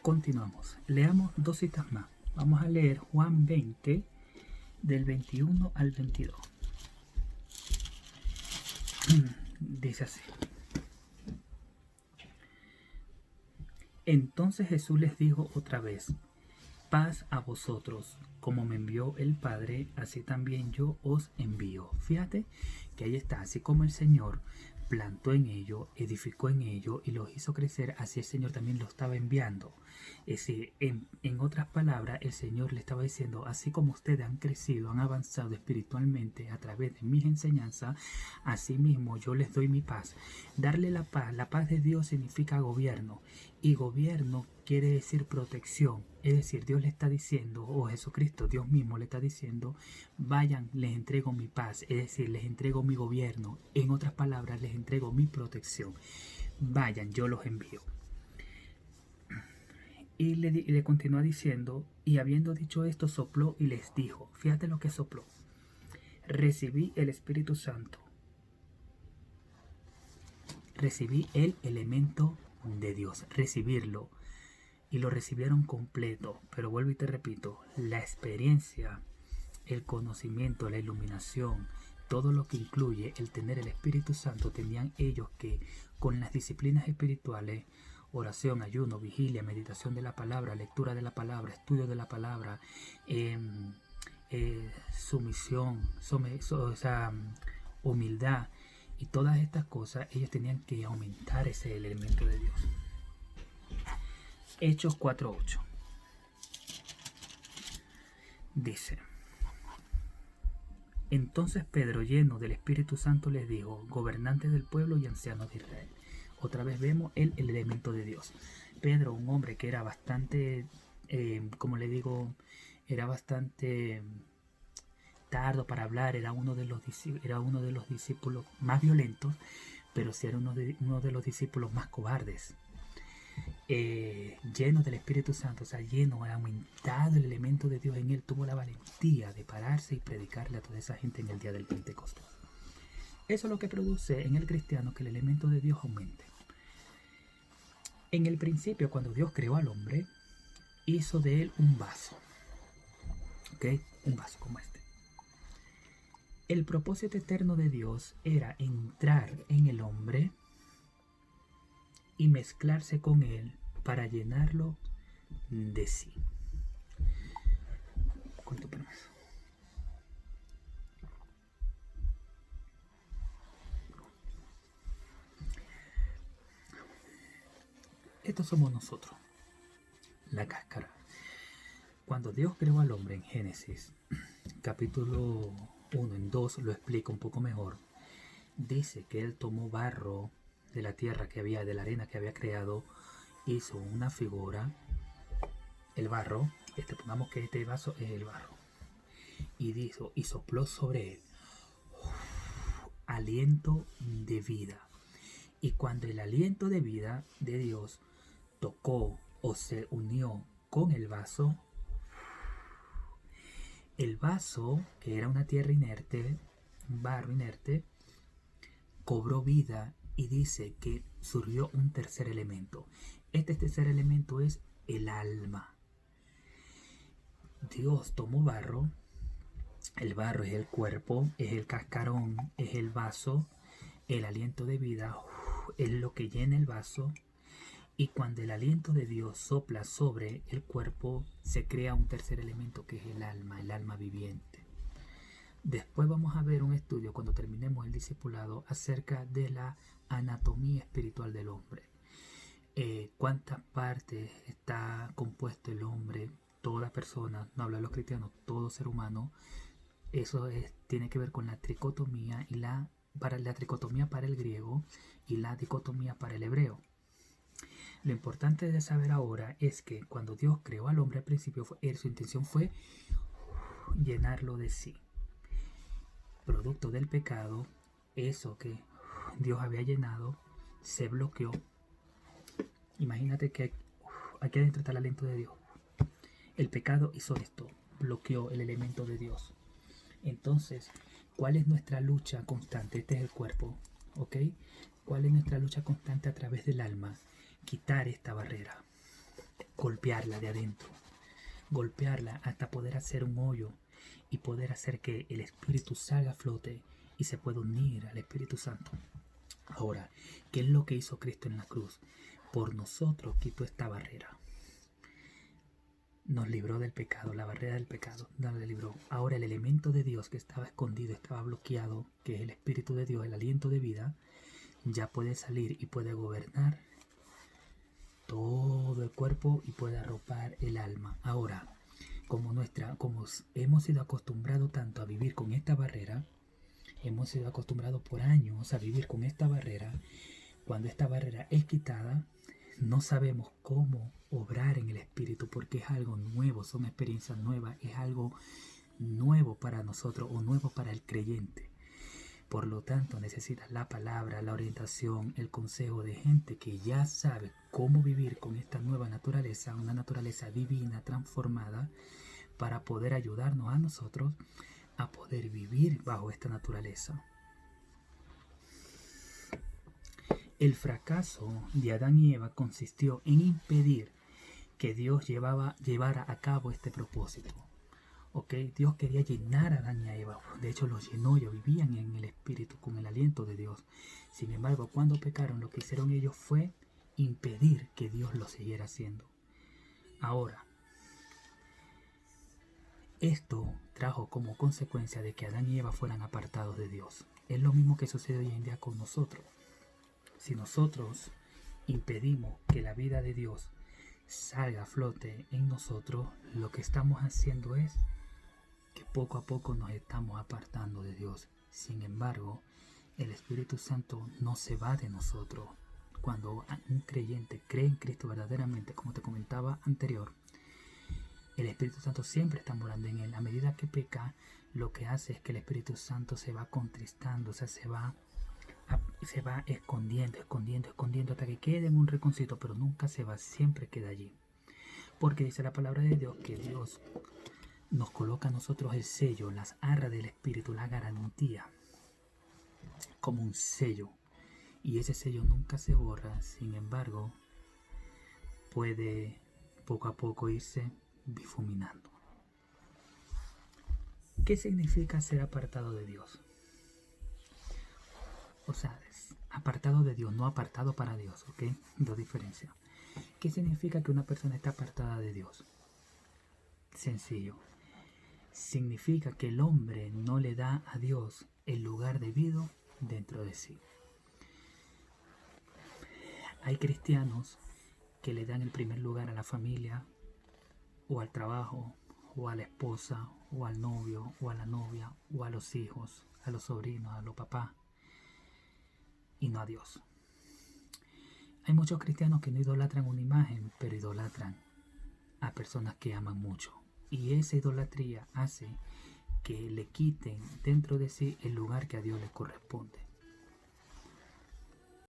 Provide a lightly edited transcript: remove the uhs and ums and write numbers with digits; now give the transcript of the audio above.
Continuamos. Leamos dos citas más. Vamos a leer Juan 20, del 21 al 22. Dice así. Entonces Jesús les dijo otra vez: paz a vosotros, como me envió el Padre, así también yo os envío. Fíjate que ahí está, así como el Señor plantó en ello, edificó en ello y los hizo crecer, así el Señor también lo estaba enviando. Es decir, en otras palabras, el Señor le estaba diciendo: así como ustedes han crecido, han avanzado espiritualmente a través de mis enseñanzas, así mismo yo les doy mi paz. Darle la paz de Dios significa gobierno, y gobierno quiere decir protección. Es decir, Dios le está diciendo, o Jesucristo, Dios mismo le está diciendo: vayan, les entrego mi paz, es decir, les entrego mi gobierno. En otras palabras, les entrego mi protección. Vayan, yo los envío. Y le continúa diciendo: y habiendo dicho esto, sopló y les dijo, fíjate lo que sopló: recibí el Espíritu Santo. Recibí el elemento de Dios, recibirlo. Y lo recibieron completo. Pero vuelvo y te repito, la experiencia, el conocimiento, la iluminación, todo lo que incluye el tener el Espíritu Santo, tenían ellos que, con las disciplinas espirituales, oración, ayuno, vigilia, meditación de la palabra, lectura de la palabra, estudio de la palabra, sumisión, humildad y todas estas cosas, ellos tenían que aumentar ese elemento de Dios. Hechos 4:8 dice: entonces Pedro, lleno del Espíritu Santo, les dijo: gobernantes del pueblo y ancianos de Israel. Otra vez vemos el elemento de Dios. Pedro, un hombre que era bastante, como le digo, era bastante tardo para hablar, era uno de los discípulos más violentos, pero sí era uno de los discípulos más cobardes. Lleno del Espíritu Santo, o sea, lleno, aumentado el elemento de Dios en él, tuvo la valentía de pararse y predicarle a toda esa gente en el día del Pentecostés. Eso es lo que produce en el cristiano que el elemento de Dios aumente. En el principio, cuando Dios creó al hombre, hizo de él un vaso, ¿ok? Un vaso como este. El propósito eterno de Dios era entrar en el hombre y mezclarse con él para llenarlo de sí. Con tu permiso. Estos somos nosotros, la cáscara. Cuando Dios creó al hombre en Génesis, capítulo 1, en 2 lo explica un poco mejor. Dice que él tomó barro de la tierra que había, de la arena que había creado, hizo una figura, el barro, pongamos que este vaso es el barro, y sopló sobre él aliento de vida. Y cuando el aliento de vida de Dios tocó o se unió con el vaso, que era una tierra inerte, un barro inerte, cobró vida y dice que surgió un tercer elemento. Este tercer elemento es el alma. Dios tomó barro, el barro es el cuerpo, es el cascarón, es el vaso, el aliento de vida es lo que llena el vaso, y cuando el aliento de Dios sopla sobre el cuerpo, se crea un tercer elemento que es el alma viviente. Después vamos a ver un estudio cuando terminemos el discipulado acerca de la anatomía espiritual del hombre. Cuántas partes está compuesto el hombre, toda persona, no hablo de los cristianos, todo ser humano. Eso tiene que ver con la tricotomía y la tricotomía para el griego y la dicotomía para el hebreo. Lo importante de saber ahora es que cuando Dios creó al hombre al principio, su intención fue llenarlo de sí. Producto del pecado, eso que Dios había llenado se bloqueó. Imagínate que aquí adentro está el aliento de Dios. El pecado hizo esto, bloqueó el elemento de Dios. Entonces, ¿cuál es nuestra lucha constante? Este es el cuerpo, ¿ok? ¿Cuál es nuestra lucha constante a través del alma? Quitar esta barrera. golpearla de adentro, golpearla hasta poder hacer un hoyo y poder hacer que el Espíritu salga a flote y se pueda unir al Espíritu Santo. Ahora, ¿qué es lo que hizo Cristo en la cruz? Por nosotros quitó esta barrera. Nos libró del pecado, la barrera del pecado, nos la libró. Ahora el elemento de Dios que estaba escondido, estaba bloqueado, que es el Espíritu de Dios, el aliento de vida, ya puede salir y puede gobernar todo el cuerpo y puede arropar el alma. Ahora, como hemos sido acostumbrados tanto a vivir con esta barrera, hemos sido acostumbrados por años a vivir con esta barrera. Cuando esta barrera es quitada, no sabemos cómo obrar en el Espíritu porque es algo nuevo, son experiencias nuevas, es algo nuevo para nosotros o nuevo para el creyente. Por lo tanto, necesitas la palabra, la orientación, el consejo de gente que ya sabe cómo vivir con esta nueva naturaleza, una naturaleza divina, transformada, para poder ayudarnos a nosotros a poder vivir bajo esta naturaleza. El fracaso de Adán y Eva consistió en impedir que Dios llevara a cabo este propósito. Dios quería llenar a Adán y a Eva. De hecho, los llenó, ellos vivían en el Espíritu, con el aliento de Dios. Sin embargo, cuando pecaron, lo que hicieron ellos fue impedir que Dios lo siguiera haciendo. Ahora, esto trajo como consecuencia de que Adán y Eva fueran apartados de Dios. Es lo mismo que sucede hoy en día con nosotros. Si nosotros impedimos que la vida de Dios salga a flote en nosotros, lo que estamos haciendo es que poco a poco nos estamos apartando de Dios. Sin embargo, el Espíritu Santo no se va de nosotros. Cuando un creyente cree en Cristo verdaderamente, como te comentaba anterior, el Espíritu Santo siempre está morando en él. A medida que peca, lo que hace es que el Espíritu Santo se va contristando, o sea, se va escondiendo hasta que quede en un rinconcito, pero nunca se va, siempre queda allí. Porque dice la palabra de Dios que Dios nos coloca a nosotros el sello, las arras del Espíritu, la garantía, como un sello. Y ese sello nunca se borra, sin embargo, puede poco a poco irse difuminando. ¿Qué significa ser apartado de Dios? O sea, apartado de Dios, no apartado para Dios, ¿ok? Dos diferencias. ¿Qué significa que una persona está apartada de Dios? Sencillo. Significa que el hombre no le da a Dios el lugar debido dentro de sí. Hay cristianos que le dan el primer lugar a la familia, o al trabajo, o a la esposa, o al novio, o a la novia, o a los hijos, a los sobrinos, a los papás, y no a Dios. Hay muchos cristianos que no idolatran una imagen, pero idolatran a personas que aman mucho. Y esa idolatría hace que le quiten dentro de sí el lugar que a Dios le corresponde.